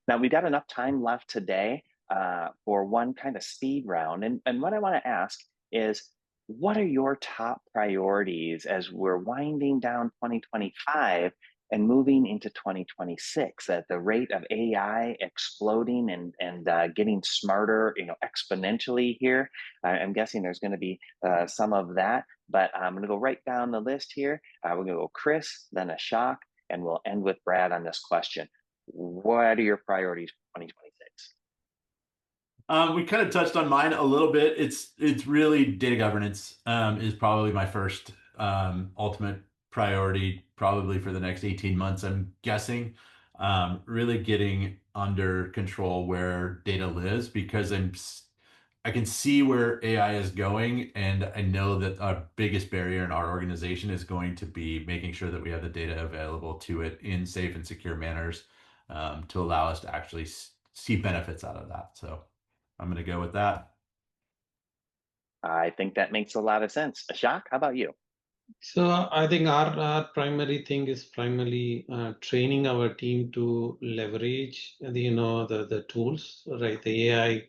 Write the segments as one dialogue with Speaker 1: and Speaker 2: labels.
Speaker 1: Now, we've got enough time left today for one kind of speed round. And what I want to ask is, what are your top priorities as we're winding down 2025 and moving into 2026 at the rate of AI exploding and getting smarter, exponentially here? I'm guessing there's going to be some of that, but I'm going to go right down the list here. We're going to go Kris, then Ashok, and we'll end with Brad on this question. What are your priorities for 2026?
Speaker 2: We kind of touched on mine a little bit. It's really data governance is probably my first ultimate priority, probably for the next 18 months, I'm guessing. Really getting under control where data lives, because I can see where AI is going, and I know that our biggest barrier in our organization is going to be making sure that we have the data available to it in safe and secure manners, to allow us to actually see benefits out of that. So I'm going to go with that.
Speaker 1: I think that makes a lot of sense. Ashok, how about you?
Speaker 3: So I think our primary thing is primarily training our team to leverage the tools, right? The AI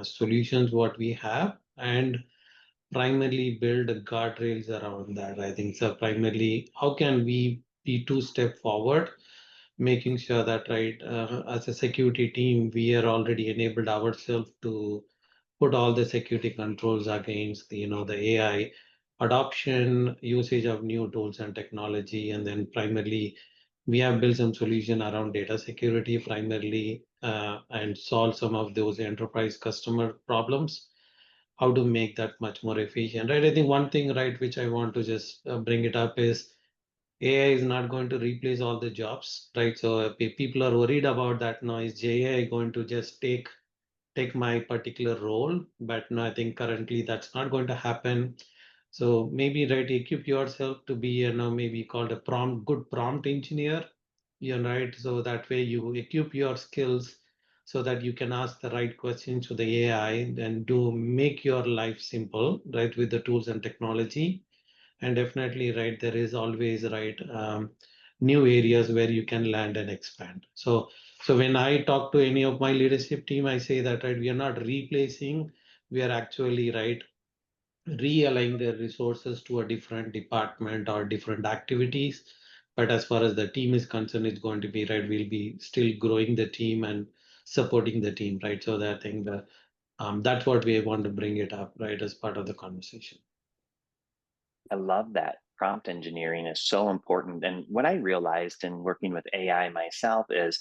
Speaker 3: solutions what we have, and primarily build guardrails around that. I think so. Primarily, how can we be two-step forward, making sure that, right, as a security team, we are already enabled ourselves to put all the security controls against the AI adoption, usage of new tools and technology, and then primarily we have built some solution around data security primarily, and solve some of those enterprise customer problems. How to make that much more efficient, right? I think one thing, right, which I want to just bring it up is AI is not going to replace all the jobs, right? So people are worried about that. Now, is AI going to just take my particular role? But no, I think currently that's not going to happen. So maybe, right, equip yourself to be, maybe called a good prompt engineer, right? So that way you equip your skills so that you can ask the right questions to the AI and do make your life simple, right, with the tools and technology. And definitely, right, there is always, right, new areas where you can land and expand. So when I talk to any of my leadership team, I say that, right, we are not replacing, we are actually, right, realigning their resources to a different department or different activities. But as far as the team is concerned, it's going to be, right, we'll be still growing the team and supporting the team, right? So that I think that's what we want to bring it up, right, as part of the conversation.
Speaker 1: I love that. Prompt engineering is so important. And what I realized in working with AI myself is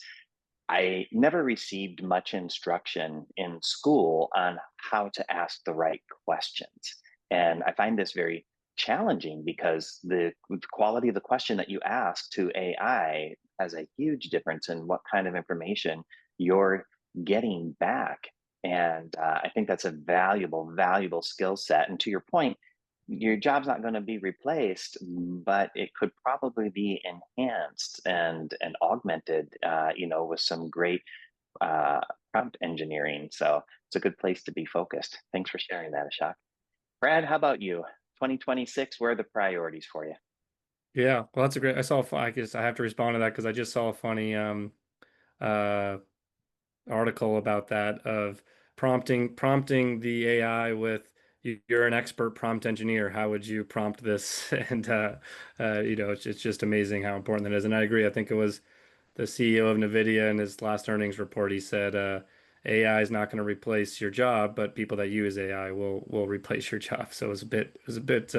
Speaker 1: I never received much instruction in school on how to ask the right questions. And I find this very challenging because the quality of the question that you ask to AI has a huge difference in what kind of information you're getting back. And I think that's a valuable skill set. And to your point, your job's not going to be replaced, but it could probably be enhanced and augmented, with some great uh, prompt engineering. So it's a good place to be focused. Thanks for sharing that, Ashok. Brad, how about you? 2026, where are the priorities for you?
Speaker 4: Yeah, well, that's a great. I guess I have to respond to that because I just saw a funny uh article about that of prompting the AI with you're an expert prompt engineer. How would you prompt this? And it's just amazing how important that is. And I agree. I think it was the CEO of NVIDIA in his last earnings report. He said AI is not going to replace your job, but people that use AI will replace your job. So it was a bit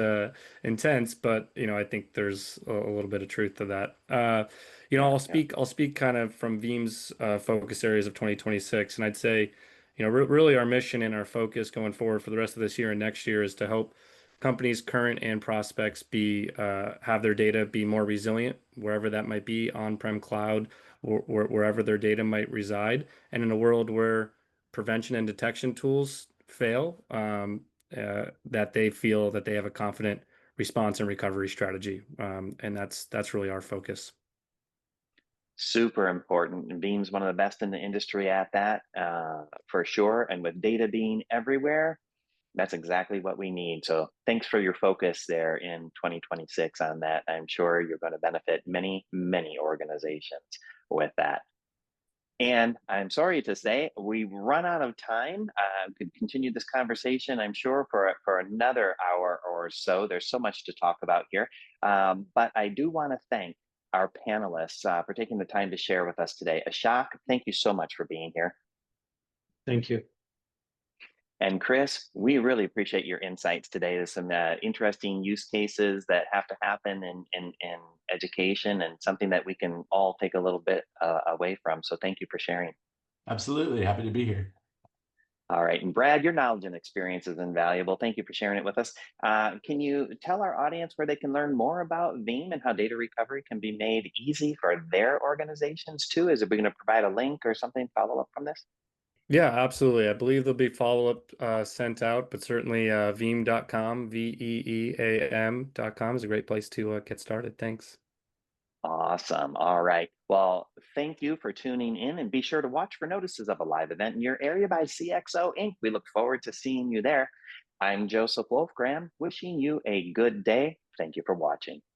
Speaker 4: intense, but I think there's a little bit of truth to that.
Speaker 1: Yeah.
Speaker 4: I'll speak kind of from Veeam's focus areas of 2026, and I'd say, really our mission and our focus going forward for the rest of this year and next year is to help companies, current and prospects, be have their data be more resilient wherever that might be, on-prem cloud, or wherever their data might reside, and in a world where prevention and detection tools fail, that they feel that they have a confident response and recovery strategy, and that's really our focus.
Speaker 1: Super important. And Veeam's one of the best in the industry at that, for sure. And with data being everywhere, that's exactly what we need. So thanks for your focus there in 2026 on that. I'm sure you're going to benefit many organizations with that. And I'm sorry to say, we've run out of time. Could continue this conversation, I'm sure, for another hour or so. There's so much to talk about here. But I do want to thank our panelists for taking the time to share with us today. Ashok, thank you so much for being here.
Speaker 3: Thank you.
Speaker 1: And Kris, we really appreciate your insights today. There's some interesting use cases that have to happen in education, and something that we can all take a little bit away from. So thank you for sharing.
Speaker 2: Absolutely. Happy to be here.
Speaker 1: All right. And Brad, your knowledge and experience is invaluable. Thank you for sharing it with us. Can you tell our audience where they can learn more about Veeam and how data recovery can be made easy for their organizations too? Is it we going to provide a link or something follow up from this?
Speaker 4: Yeah, absolutely. I believe there'll be follow-up sent out, but certainly veeam.com, veeam.com is a great place to get started. Thanks.
Speaker 1: Awesome. All right. Well, thank you for tuning in, and be sure to watch for notices of a live event in your area by CXO Inc. We look forward to seeing you there. I'm Joseph Wolfgram, wishing you a good day. Thank you for watching.